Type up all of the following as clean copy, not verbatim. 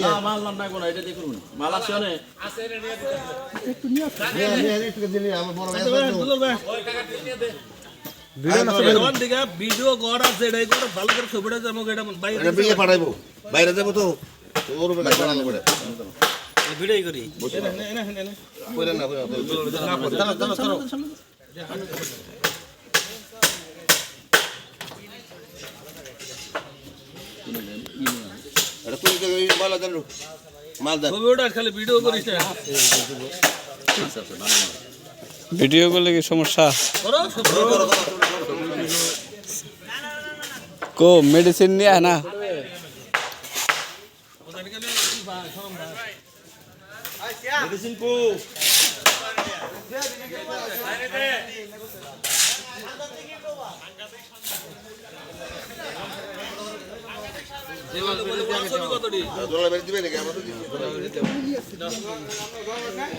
না মাল না কোন এটা দেখুন মাল আছে না আছে রে একটু নিয়ে একটু দিলে আমার বড় ভাই ওই টাকা দিয়ে দে ভিডিও না সবাই দিগা ভিডিও গড় আছে এটাই করে ভালো করে ছবিটা জমা এটা বাইরে বিয়ে পাঠাইবো বাইরে যাব তো ওর উপরে বানানো পড়ে ভিডিওই করি না না না না কইরা না দাঁড়াও এটা তুই তো এই মাল দেন মাল দেন ছবিটা খালি ভিডিও করিস না ভিডিও করলে কি সমস্যা को मेडिसिन नहीं है ना मेडिसिन को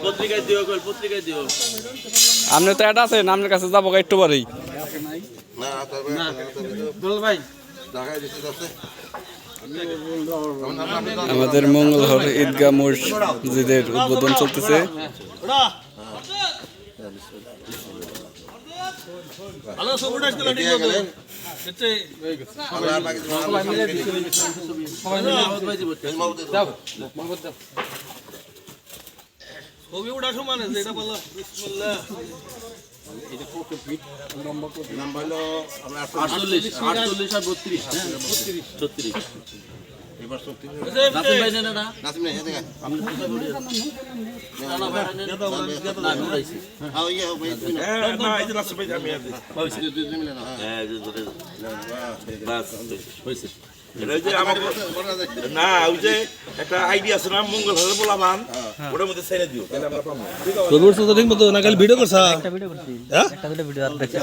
পত্রিকায় দিও কল পত্রিকায় দিও আমনে তো এটা আছে আমনের কাছে যাবো একটু পরেই না তবে বল ভাই ঢাকায় দিতে আছে আমাদের মঙ্গলহর ঈদগাহ মসজিদের উদ্বোধন চলতেছে ভালো সবুড়া ছিল ঠিক আছে এতে সবাই বাকি সবাই মিলে দিছি সবাই মিলে ভাই দিব দাও মোহাম্মদ দাও কবি উড়া সমান আছে এটা বলো বিসমিল্লাহ এটা কত ফিট নাম্বার হলো আমরা 48 আর 32 36 এবার 36 নাসিম ভাই নেন না নাসিম নেন এদিকে আমি পুরো ভিডিও না না ভাই না না উড়াইছি আও ইয়ে ভাই না এই নাসিম ভাই আমি আর দিই হইছে দুই মিলে না হ্যাঁ বাস হইছে এটা যে আমার না ওই যে একটা আইডিয়া আছে না মঙ্গলবার বলামান ওটার মধ্যে ছেড়ে দিও তাহলে আমরা পাবো তোর তো ঠিক মতো না কাল ভিডিও করছা একটা ভিডিও করছি হ্যাঁ একটা ভিডিও আর দেখছি